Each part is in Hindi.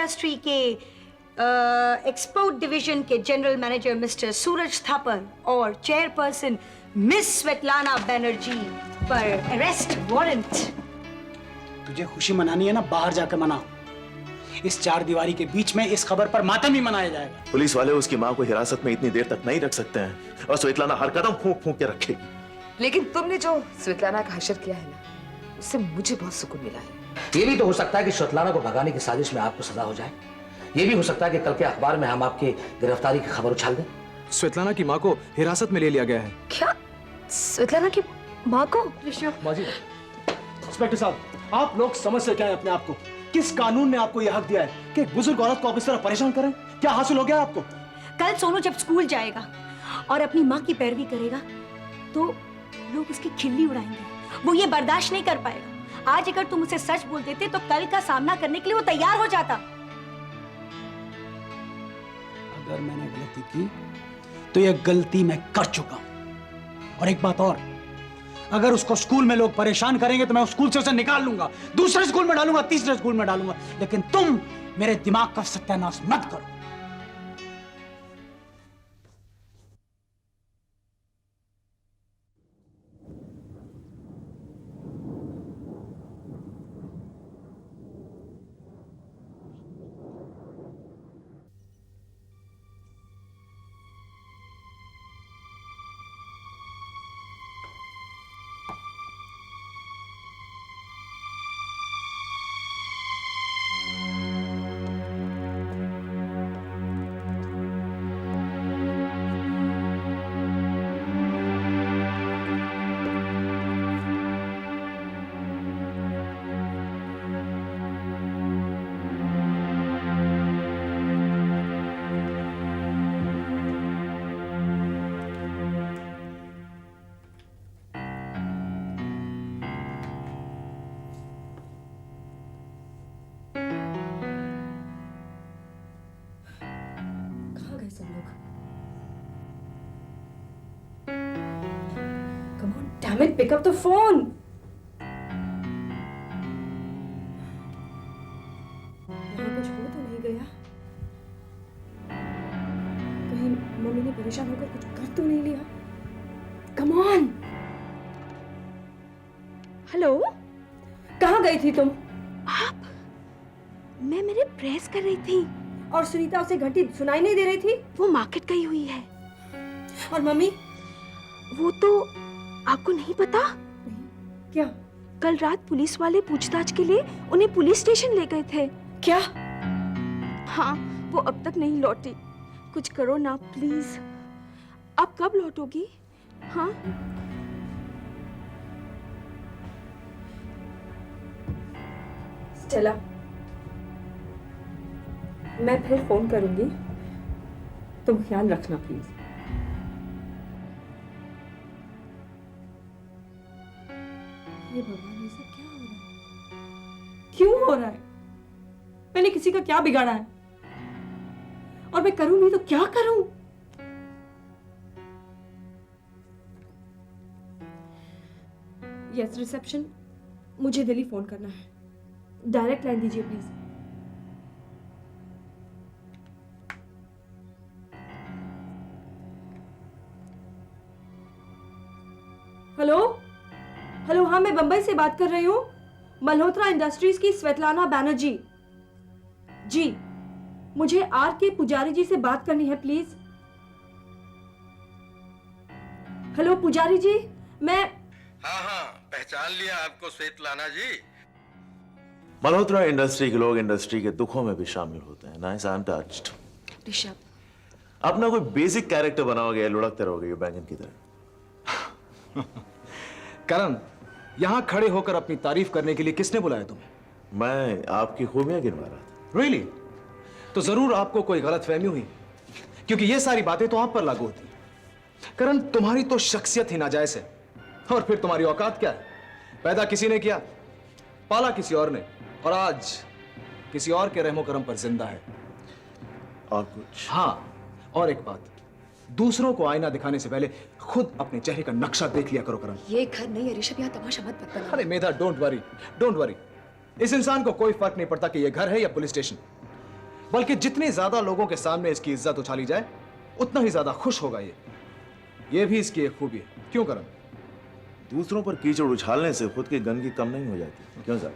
इंडस्ट्री के एक्सपोर्ट डिवीजन के जनरल मैनेजर मिस्टर सूरज थापर और चेयरपर्सन मिस स्वेतलाना बनर्जी पर अरेस्ट वारंट। तुझे खुशी मनानी है ना, बाहर जाकर मना। इस चार दीवारी के बीच में इस खबर पर मातम ही मनाया जाएगा। पुलिस वाले उसकी माँ को हिरासत में इतनी देर तक नहीं रख सकते हैं और स्वेतलाना हर कदम फूंक फूंक के रखेगी। लेकिन तुमने जो स्वेतलाना का हशर किया है ना, उससे मुझे बहुत सुकून मिला है। ये भी तो हो सकता है कि स्वेतलाना को भगाने की साजिश में आपको सजा हो जाए। ये भी हो सकता है कि कल के अखबार में हम आपकी गिरफ्तारी की खबर उछाल दें। स्वेतलाना की माँ को हिरासत में ले लिया गया है। क्या? स्वेतलाना की माँ को? माजी, इंस्पेक्टर साहब, आप लोग समझ से क्या है अपने आप को? किस कानून ने आपको यह हक दिया है कि एक बुजुर्ग औरत को आप इस तरह परेशान करें? क्या हासिल हो गया आपको? कल सोनू जब स्कूल जाएगा और अपनी माँ की पैरवी करेगा तो लोग उसकी खिल्ली उड़ाएंगे। वो ये बर्दाश्त नहीं कर पाएगा। आज अगर तुम उसे सच बोल देते तो कल का सामना करने के लिए वो तैयार हो जाता। अगर मैंने गलती की तो यह गलती मैं कर चुका हूं। और एक बात और, अगर उसको स्कूल में लोग परेशान करेंगे तो मैं उस स्कूल से उसे निकाल लूंगा, दूसरे स्कूल में डालूंगा, तीसरे स्कूल में डालूंगा, लेकिन तुम मेरे दिमाग का सत्यानाश मत करो। Damn it, pick up the phone. यहाँ कुछ हो तो नहीं गया? कहीं मम्मी ने परेशान होकर कुछ कर तो नहीं लिया? Come on. हेलो, कहाँ गई थी तुम? आप? मैं मेरे प्रेस कर रही थी। और सुनीता उसे घंटी सुनाई नहीं दे रही थी? वो मार्केट गई हुई है। और मम्मी? वो तो आपको नहीं पता? नहीं। क्या? कल रात पुलिस वाले पूछताछ के लिए उन्हें पुलिस स्टेशन ले गए थे। क्या? हाँ, वो अब तक नहीं लौटी। कुछ करो ना प्लीज। आप कब लौटोगी? हाँ? स्टेला, मैं फिर फोन करूंगी, तुम ख्याल रखना प्लीज। ये भगवान, ये सब क्या हो रहा है? क्यों हो रहा है? मैंने किसी का क्या बिगाड़ा है? और मैं करूं नहीं तो क्या करूं? यस रिसेप्शन, मुझे दिल्ली फोन करना है। डायरेक्ट लाइन दीजिए प्लीज। हेलो हेलो, हाँ मैं बंबई से बात कर रही हूँ, मल्होत्रा इंडस्ट्रीज की स्वेतलाना बनर्जी। जी, मुझे आर के पुजारी जी से बात करनी है प्लीज। हेलो पुजारी जी, मैं हाँ, पहचान लिया आपको स्वेतलाना जी। मल्होत्रा इंडस्ट्री के लोग इंडस्ट्री के दुखों में भी शामिल होते हैं। Nice, I am touched. Rishabh, अपना कोई बेसिक कैरेक्टर बनाओगे, लुढ़कते रहोगे बैंगन की तरह। करण, यहाँ खड़े होकर अपनी तारीफ करने के लिए किसने बुलाया तुम्हें? मैं आपकी खूबियां गिनवा रहा था। रियली? तो जरूर आपको कोई गलतफहमी हुई, क्योंकि ये सारी बातें तो आप पर लागू होती। करण, तुम्हारी तो शख्सियत ही नाजायज है, और फिर तुम्हारी औकात क्या है? पैदा किसी ने किया, पाला किसी और ने, और आज किसी और के रहमो करम पर जिंदा है। और कुछ? हाँ, और एक बात, दूसरों को आईना दिखाने से पहले खुद अपने चेहरे का नक्शा देख लिया करो करण। ये घर नहीं है ऋषभ, यहाँ तमाशा मत बना। अरे मेधा, डोंट वरी, डोंट वरी। इस इंसान को कोई फर्क नहीं पड़ता कि ये घर है या पुलिस स्टेशन। बल्कि जितने ज्यादा लोगों के सामने इसकी इज्जत उछाली जाए उतना ही ज्यादा खुश होगा ये भी इसकी एक खूबी है। क्यों करण? दूसरों पर कीचड़ उछालने से खुद की गंदगी कम नहीं हो जाती, क्यों सर?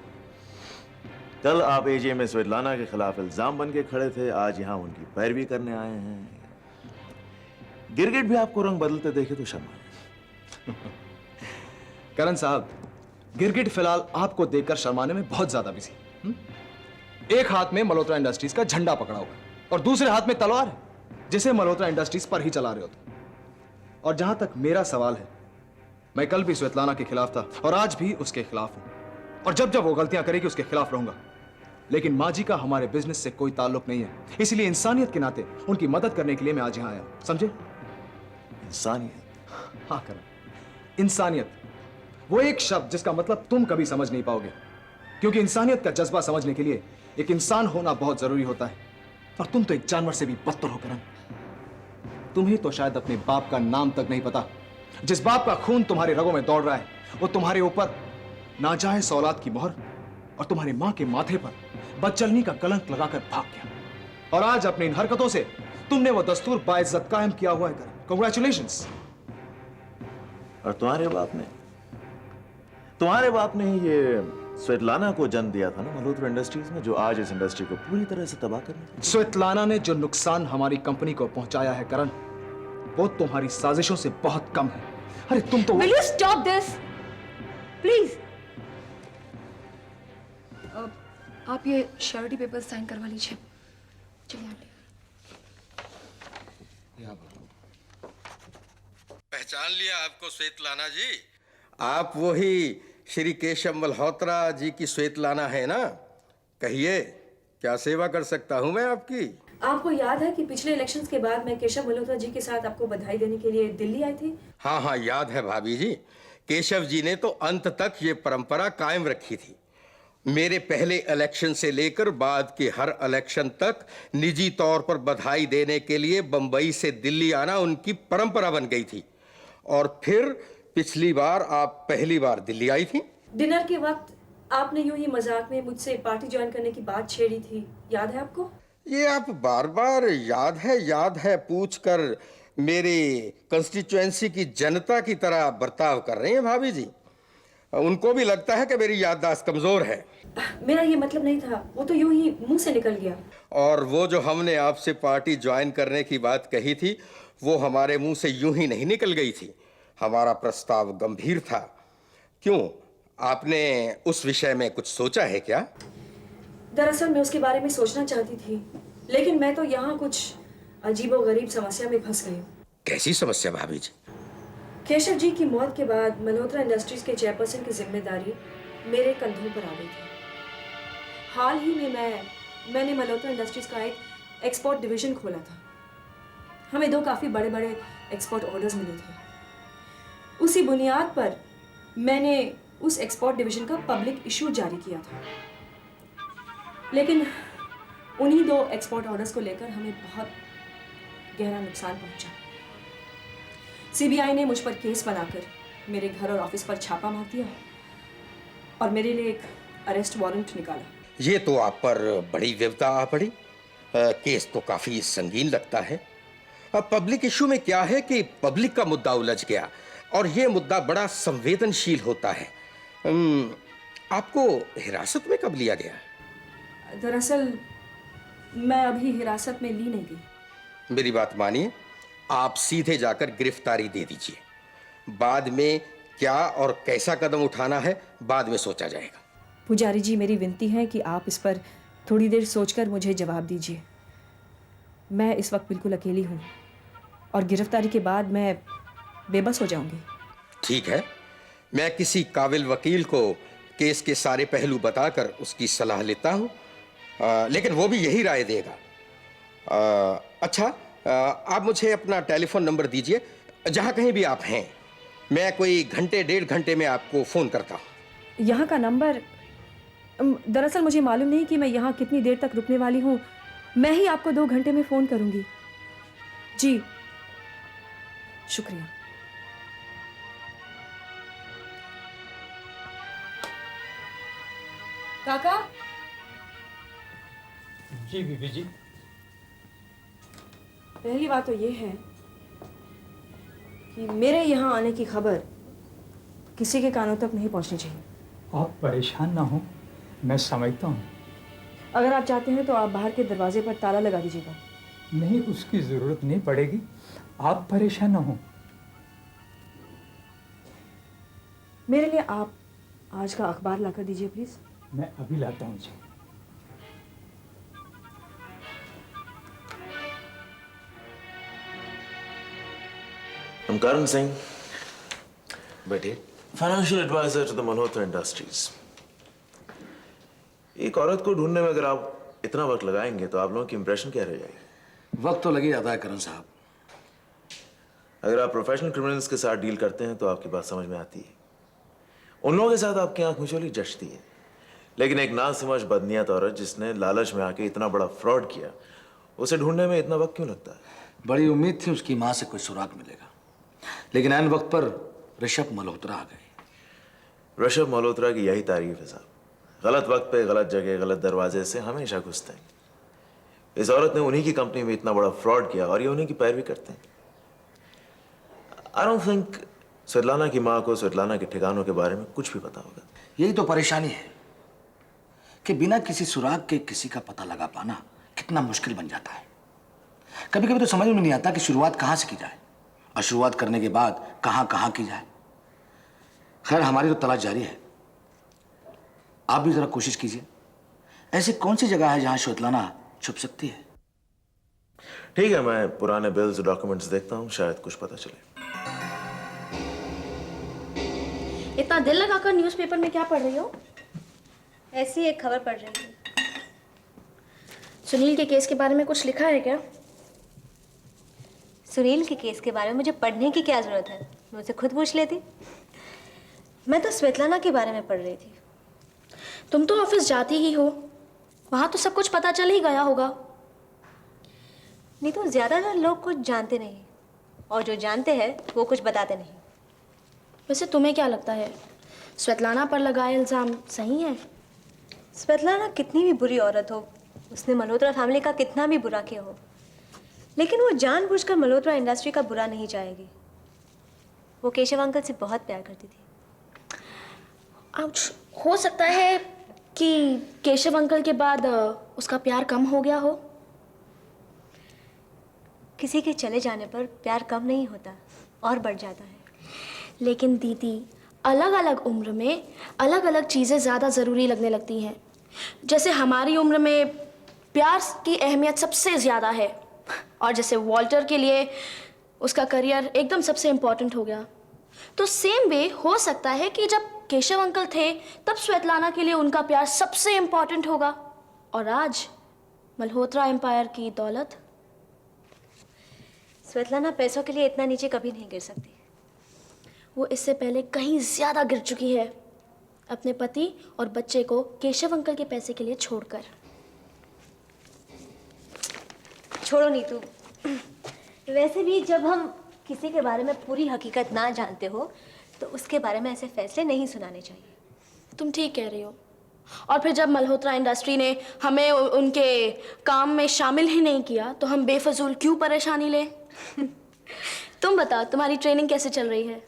कल आप एजे में स्वेटलाना के खिलाफ इल्जाम बन के खड़े थे, आज यहां उनकी पैरवी करने आए हैं। गिरगिट भी आपको रंग बदलते देखे तो शर्मा। करण साहब, गिरगिट फिलहाल आपको देखकर शर्माने में बहुत ज्यादा बिजी है। एक हाथ में मल्होत्रा इंडस्ट्रीज का झंडा पकड़ा हुआ है और दूसरे हाथ में तलवार है जिसे मल्होत्रा इंडस्ट्रीज पर ही चला रहे होते। और जहां तक मेरा सवाल है, मैं कल भी स्वेतलाना के खिलाफ था और आज भी उसके खिलाफ हूं, और जब जब वो गलतियां करेगी उसके खिलाफ रहूंगा। लेकिन माँ जी का हमारे बिजनेस से कोई ताल्लुक नहीं है, इसलिए इंसानियत के नाते उनकी मदद करने के लिए मैं आज यहां आया, समझे? इंसानियत? हाँ करण, इंसानियत, वो एक शब्द जिसका मतलब तुम कभी समझ नहीं पाओगे, क्योंकि इंसानियत का जज्बा समझने के लिए एक इंसान होना बहुत जरूरी होता है। और तुम तो एक जानवर से भी बदतर हो करण। तुम्हें तो शायद अपने बाप का नाम तक नहीं पता। जिस बाप का खून तुम्हारे रगों में दौड़ रहा है वो तुम्हारे ऊपर नाजायज औलाद की मोहर और तुम्हारी मां के माथे पर बदचलनी का कलंक लगाकर भाग गया। और आज अपनी इन हरकतों से तुमने वो दस्तूर बाइज्जत कायम किया हुआ है करण। कांग्रेचुलेशंस। और तुम्हारे बाप ने ही ये स्वेटलाना को जन्म दिया था ना मल्होत्रा इंडस्ट्रीज में, जो आज इस इंडस्ट्री को पूरी तरह से तबाह कर दिया। स्वेतलाना ने जो नुकसान हमारी कंपनी को पहुंचाया है करण, वो तुम्हारी साजिशों से बहुत कम है। अरे तुम तो Will you stop this? Please. आप ये श्योरिटी पेपर साइन करवा लीजिए। चलिए आंटी। पहचान लिया आपको स्वेतलाना जी? आप वही श्री केशव मल्होत्रा जी की स्वेतलाना है ना? कहिए, क्या सेवा कर सकता हूं मैं आपकी? आपको याद है कि पिछले इलेक्शंस के बाद मैं केशव मल्होत्रा जी के साथ आपको बधाई देने के लिए दिल्ली आई थी? हाँ हाँ, याद है भाभी जी। केशव जी ने तो अंत तक ये परंपरा कायम रखी थी। मेरे पहले इलेक्शन से लेकर बाद के हर इलेक्शन तक निजी तौर पर बधाई देने के लिए बंबई से दिल्ली आना उनकी परंपरा बन गई थी। और फिर पिछली बार आप पहली बार दिल्ली आई थी। डिनर के वक्त आपने यूं ही मजाक में मुझसे पार्टी ज्वाइन करने की बात छेड़ी थी, याद है आपको? ये आप बार बार याद है पूछकर मेरी कंस्टिट्यूएंसी की जनता की तरह बर्ताव कर रहे हैं भाभी जी। उनको भी लगता है कि मेरी याददाश्त कमजोर है। मेरा ये मतलब नहीं था, वो तो यूं ही मुंह से निकल गया। और वो जो हमने आपसे पार्टी ज्वाइन करने की बात कही थी, वो हमारे मुंह से यूं ही नहीं निकल गई थी। हमारा प्रस्ताव गंभीर था। क्यों, आपने उस विषय में कुछ सोचा है क्या? दरअसल मैं उसके बारे में सोचना चाहती थी, लेकिन मैं तो यहाँ कुछ अजीबोगरीब समस्या में फंस गई हूँ। कैसी समस्या भाभी जी? केशव जी की मौत के बाद मल्होत्रा इंडस्ट्रीज के चेयरपर्सन की जिम्मेदारी मेरे कंधों पर आ गई थी। हाल ही में मैंने मल्होत्रा इंडस्ट्रीज का एक एक्सपोर्ट डिवीजन खोला था। हमें 2 काफ़ी बड़े बड़े एक्सपोर्ट ऑर्डर्स मिले थे। उसी बुनियाद पर मैंने उस एक्सपोर्ट डिवीजन का पब्लिक इशू जारी किया था। लेकिन उन्हीं 2 एक्सपोर्ट ऑर्डर्स को लेकर हमें बहुत गहरा नुकसान पहुंचा। सीबीआई ने मुझ पर केस बनाकर मेरे घर और ऑफिस पर छापा मार दिया और मेरे लिए एक अरेस्ट वारंट निकाला। ये तो आप पर बड़ी विपदा आ पड़ी। केस तो काफी संगीन लगता है। अब पब्लिक इशू में क्या है कि पब्लिक का मुद्दा उलझ गया और ये मुद्दा बड़ा संवेदनशील होता है। आपको हिरासत में कब लिया गया? दरअसल मैं अभी हिरासत में ली नहीं गई। मेरी बात मानिए, आप सीधे जाकर गिरफ्तारी दे दीजिए। बाद में क्या और कैसा कदम उठाना है बाद में सोचा जाएगा। पुजारी जी, मेरी विनती है कि आप इस पर थोड़ी देर सोचकर मुझे जवाब दीजिए। मैं इस वक्त बिल्कुल अकेली हूँ और गिरफ्तारी के बाद मैं बेबस हो जाऊंगी। ठीक है, मैं किसी काबिल वकील को केस के सारे पहलू बताकर उसकी सलाह लेता हूँ, लेकिन वो भी यही राय देगा। अच्छा, आप मुझे अपना टेलीफोन नंबर दीजिए। जहाँ कहीं भी आप हैं, मैं कोई घंटे 1.5 घंटे में आपको फ़ोन करता हूँ। यहाँ का नंबर? दरअसल मुझे मालूम नहीं कि मैं यहाँ कितनी देर तक रुकने वाली हूँ। मैं ही आपको 2 घंटे में फ़ोन करूँगी। जी, शुक्रिया। काका, जी बीबी जी। पहली बात तो ये है कि मेरे यहाँ आने की खबर किसी के कानों तक नहीं पहुँचनी चाहिए। आप परेशान ना हो, मैं समझता हूँ। अगर आप चाहते हैं तो आप बाहर के दरवाजे पर ताला लगा दीजिएगा। नहीं, उसकी ज़रूरत नहीं पड़ेगी, आप परेशान ना हो। मेरे लिए आप आज का अखबार लाकर दीजिए प्लीज़। मैं अभी लाता हूँ जी। I'm Karan Singh, बैठिए। Financial advisor to the Malhotra industries. एक औरत को ढूंढने में अगर आप इतना वक्त लगाएंगे तो आप लोगों की इंप्रेशन क्या रह जाएगी? वक्त तो लग ही जाता है करण साहब। अगर आप प्रोफेशनल क्रिमिनल्स के साथ डील करते हैं तो आपकी बात समझ में आती है। उन लोगों के साथ आपकी आंख मिचौली जचती है, लेकिन एक नासमझ बदनीयत औरत जिसने लालच में आके इतना बड़ा फ्रॉड किया, उसे ढूंढने में इतना वक्त क्यों लगता है? बड़ी उम्मीद थी उसकी माँ से कोई सुराग मिलेगा, लेकिन ऐन वक्त पर ऋषभ मल्होत्रा आ गए। ऋषभ मल्होत्रा की यही तारीफ है साहब, गलत वक्त पे गलत जगह गलत दरवाजे से हमेशा घुसते हैं। इस औरत ने उन्हीं की कंपनी में इतना बड़ा फ्रॉड किया और ये उन्हीं की पैरवी करते हैं। आई डोंट थिंक स्वेतलाना की माँ को स्वेतलाना के ठिकानों के बारे में कुछ भी पता होगा। यही तो परेशानी है कि बिना किसी सुराग के किसी का पता लगा पाना कितना मुश्किल बन जाता है। कभी कभी तो समझ में नहीं आता कि शुरुआत कहाँ से की जाए और शुरुआत करने के बाद कहाँ कहाँ की जाए। खैर, हमारी तो तलाश जारी है। आप भी जरा कोशिश कीजिए। ऐसी कौन सी जगह है जहां स्वेतलाना छुप सकती है? ठीक है, मैं पुराने बिल्स डॉक्यूमेंट्स देखता हूँ, शायद कुछ पता चले। इतना दिल लगाकर न्यूज़पेपर में क्या पढ़ रही हो? ऐसी एक खबर पढ़ रही थी। सुनील के केस के बारे में कुछ लिखा है क्या? सुनील के केस के बारे में मुझे पढ़ने की क्या जरूरत है, मैं उसे खुद पूछ लेती। मैं तो स्वेतलाना के बारे में पढ़ रही थी। तुम तो ऑफिस जाती ही हो, वहां तो सब कुछ पता चल ही गया होगा। नहीं तो ज्यादातर लोग कुछ जानते नहीं, और जो जानते हैं वो कुछ बताते नहीं। वैसे तुम्हें क्या लगता है, स्वेतलाना पर लगाए इल्जाम सही है? स्वेतलाना कितनी भी बुरी औरत हो, उसने मल्होत्रा फैमिली का कितना भी बुरा किया हो, लेकिन वो जानबूझकर मल्होत्रा इंडस्ट्री का बुरा नहीं चाहेगी। वो केशव अंकल से बहुत प्यार करती थी। हो सकता है कि केशव अंकल के बाद उसका प्यार कम हो गया हो। किसी के चले जाने पर प्यार कम नहीं होता और बढ़ जाता है। लेकिन दीदी, अलग अलग उम्र में अलग अलग चीज़ें ज़्यादा ज़रूरी लगने लगती हैं। जैसे हमारी उम्र में प्यार की अहमियत सबसे ज़्यादा है, और जैसे वॉल्टर के लिए उसका करियर एकदम सबसे इम्पोर्टेंट हो गया। तो सेम वे हो सकता है कि जब केशव अंकल थे तब स्वेतलाना के लिए उनका प्यार सबसे इम्पोर्टेंट होगा, और आज मल्होत्रा एम्पायर की दौलत। स्वेतलाना पैसों के लिए इतना नीचे कभी नहीं गिर सकती। वो इससे पहले कहीं ज़्यादा गिर चुकी है, अपने पति और बच्चे को केशव अंकल के पैसे के लिए छोड़कर। छोड़ो नीतू, वैसे भी जब हम किसी के बारे में पूरी हकीकत ना जानते हो तो उसके बारे में ऐसे फैसले नहीं सुनाने चाहिए। तुम ठीक कह रही हो। और फिर जब मल्होत्रा इंडस्ट्री ने हमें उनके काम में शामिल ही नहीं किया तो हम बेफजूल क्यों परेशानी लें? तुम बताओ, तुम्हारी ट्रेनिंग कैसे चल रही है?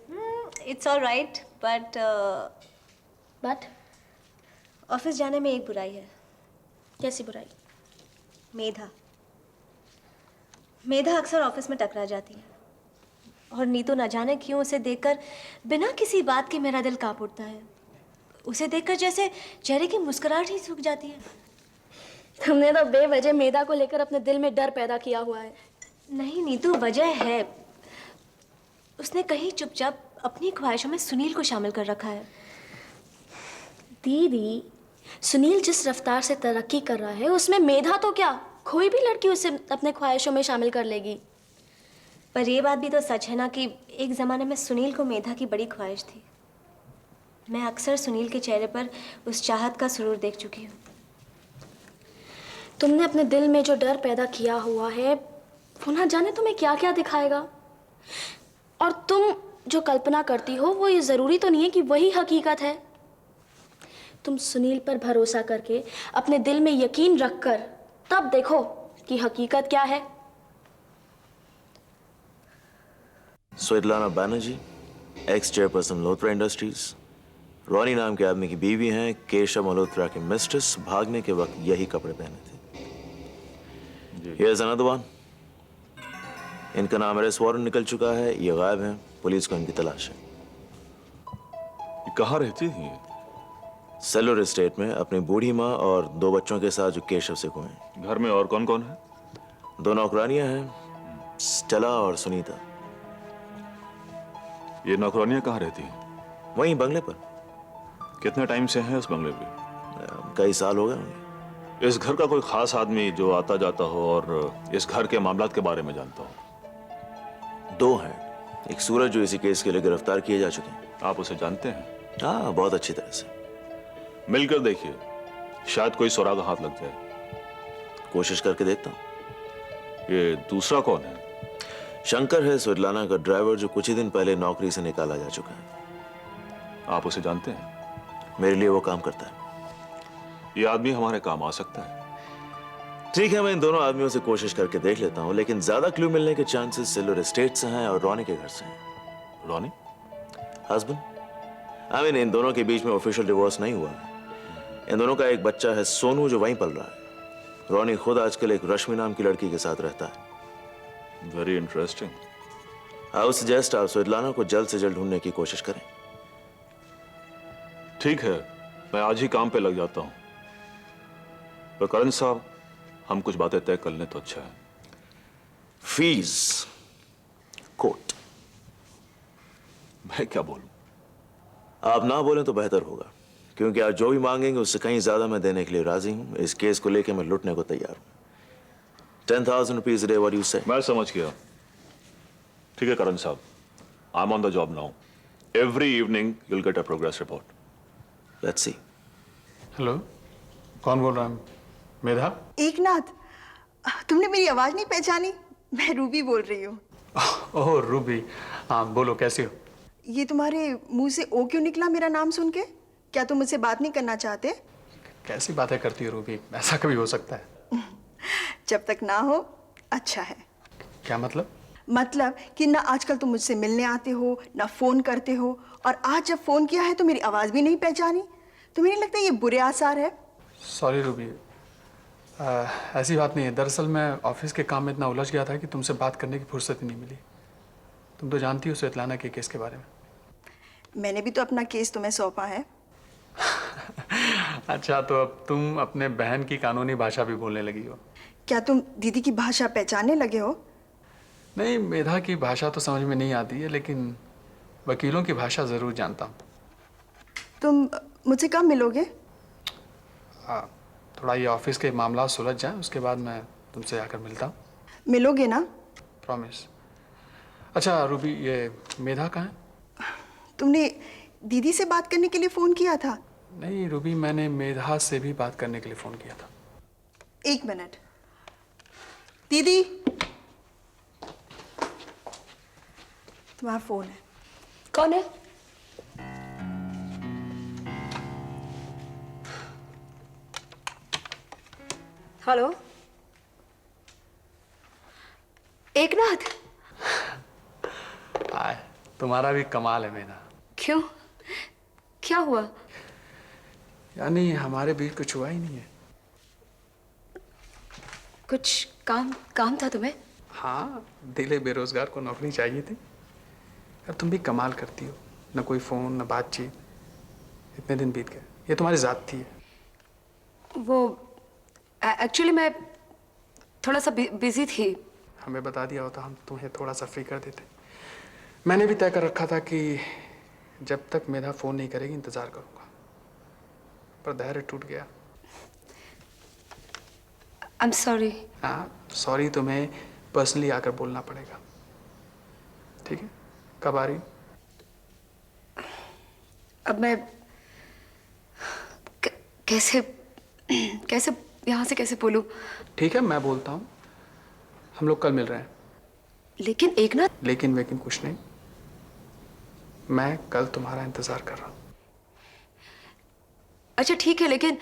It's all right, but office जाने में एक बुराई है। कैसी बुराई? मेधा अक्सर ऑफिस में टकरा जाती है, और नीतू न जाने क्यों उसे देखकर बिना किसी बात के मेरा दिल कांप उठता है। उसे देखकर जैसे चेहरे की मुस्कुराहट ही सूख जाती है। तुमने तो बेवजह मेधा को लेकर अपने दिल में डर पैदा किया हुआ है। नहीं नीतू, वजह है, उसने कहीं चुपचाप अपनी ख्वाहिशों में सुनील को शामिल कर रखा है। दीदी, सुनील जिस रफ्तार से तरक्की कर रहा है उसमें मेधा तो क्या, कोई भी लड़की उसे अपने ख्वाहिशों में शामिल कर लेगी। पर ये बात भी तो सच है ना कि एक ज़माने में सुनील को मेधा की बड़ी ख्वाहिश थी। मैं अक्सर सुनील के चेहरे पर उस चाहत का सुरूर देख चुकी हूँ। तुमने अपने दिल में जो डर पैदा किया हुआ है वो ना जाने तुम्हें क्या क्या दिखाएगा। और तुम जो कल्पना करती हो वो ये ज़रूरी तो नहीं है कि वही हकीकत है। तुम सुनील पर भरोसा करके, अपने दिल में यकीन रखकर तब देखो कि हकीकत क्या है। Svetlana Banerjee, ex chairperson Malhotra Industries, Ronnie नाम के आदमी की बीवी हैं, केशव मल्होत्रा के मिस्ट्रेस, भागने के वक्त यही कपड़े पहने थे। Here's another one. इनका नाम अरेस्ट वारंट निकल चुका है, ये गायब हैं, पुलिस को इनकी तलाश है। ये कहाँ रहती थी? सेलुलर एस्टेट में अपनी बूढ़ी माँ और 2 बच्चों के साथ जो केशव से हुए हैं। घर में और कौन कौन है? 2 नौकरानियां हैं, स्टेला और सुनीता। ये नौकरानियां कहाँ रहती हैं? वहीं बंगले पर। कितने टाइम से हैं उस बंगले पे? कई साल हो गए होंगे। इस घर का कोई खास आदमी जो आता जाता हो और इस घर के मामलात के बारे में जानता हो? 2 हैं, एक सूरज जो इसी केस के लिए गिरफ्तार किए जा चुके हैं। आप उसे जानते हैं? हाँ, बहुत अच्छी तरह से। मिलकर देखिए, शायद कोई सुराग हाथ लग जाए। कोशिश करके देखता हूँ। ये दूसरा कौन है? शंकर है, स्वेटलाना का ड्राइवर, जो कुछ ही दिन पहले नौकरी से निकाला जा चुका है। आप उसे जानते हैं? मेरे लिए वो काम करता है। ये आदमी हमारे काम आ सकता है। ठीक है, मैं इन दोनों आदमियों से कोशिश करके देख लेता हूँ, लेकिन ज्यादा क्लू मिलने के चांसेस सेलुलर एस्टेट से हैं और रॉनी के घर से हैं। रॉनी? हस्बैंड? आई मीन, इन दोनों के बीच में ऑफिशियल डिवोर्स नहीं हुआ है। इन दोनों का एक बच्चा है, सोनू, जो वहीं पल रहा है। रॉनी खुद आजकल एक रश्मि नाम की लड़की के साथ रहता है। Very interesting. I would suggest आप स्वेटलाना को जल्द से जल्द ढूंढने की कोशिश करें। ठीक है, मैं आज ही काम पे लग जाता हूं। पर करण साहब, हम कुछ बातें तय कर लें तो अच्छा है। Fees court. मैं क्या बोलूं? आप ना बोलें तो बेहतर होगा, क्योंकि आप जो भी मांगेंगे उससे कहीं ज्यादा मैं देने के लिए राजी हूं। इस केस को लेकर मैं लुटने को तैयार हूं। 10,000 rupees a day, what do you say? मैं समझ गया। ठीक है करण साहब, I'm on the job now. Every evening you'll get a progress report. Let's see. Hello, कौन बोल रहा है? मेधा? एकनाथ, तुमने मेरी आवाज नहीं पहचानी? मैं रूबी बोल रही हूँ। ओह रूबी, हाँ बोलो, कैसी हो? ये तुम्हारे मुंह से ओ क्यों निकला मेरा नाम सुन के? क्या तुम मुझसे बात नहीं करना चाहते? कैसी बातें करती हो रूबी, ऐसा कभी हो सकता है? जब तक ना हो अच्छा है। क्या मतलब? मतलब कि ना आजकल तुम मुझसे मिलने आते हो, ना फोन करते हो, और आज जब फोन किया है तो मेरी आवाज भी नहीं पहचानी। तुम्हें नहीं लगता ये बुरे आसार है? सॉरी रूबी, ऐसी बात नहीं है। दरअसल मैं ऑफिस के काम में इतना उलझ गया था कि तुमसे बात करने की फुर्सत ही नहीं मिली। तुम तो जानती हो स्वेटलाना के केस के बारे में। मैंने भी तो अपना केस तुम्हें सौंपा है। अच्छा, तो अब तुम अपने बहन की कानूनी भाषा भी बोलने लगी हो? क्या तुम दीदी की भाषा पहचानने लगे हो? नहीं, मेधा की भाषा तो समझ में नहीं आती है, लेकिन वकीलों की भाषा जरूर जानता हूँ। तुम मुझसे कब मिलोगे? थोड़ा ये ऑफिस के मामला सुलझ जाए, उसके बाद मैं तुमसे आकर मिलता हूँ। मिलोगे ना? प्रॉमिस। अच्छा रूबी, ये मेधा कहाँ है? तुमने दीदी से बात करने के लिए फोन किया था? नहीं रूबी, मैंने मेधा से भी बात करने के लिए फोन किया था। 1 मिनट। दीदी, तुम्हारा फोन है। कौन है? हेलो, एकनाथ। आए, तुम्हारा भी कमाल है मेधा। क्यों, क्या हुआ? यानी हमारे बीच कुछ हुआ ही नहीं है। कुछ काम था तुम्हें? हाँ, दिले बेरोजगार को नौकरी चाहिए थी। अब तुम भी कमाल करती हो, न कोई फोन न बातचीत। इतने दिन बीत गए, ये तुम्हारी जात थी। वो एक्चुअली मैं थोड़ा सा बिजी थी। हमें बता दिया होता, हम तुम्हें थोड़ा सा फ्री कर देते। मैंने भी तय कर रखा था कि जब तक मेधा फोन नहीं करेगी इंतजार करूंगा, पर धैर्य टूट गया। I am sorry. हाँ, सॉरी तुम्हें पर्सनली आकर बोलना पड़ेगा। ठीक है, कब आ रही? अब मैं कैसे यहाँ से कैसे बोलूं? ठीक है, मैं बोलता हूँ। हम लोग कल मिल रहे हैं। लेकिन एकनाथ। लेकिन कुछ नहीं, मैं कल तुम्हारा इंतजार कर रहा हूँ। अच्छा ठीक है, लेकिन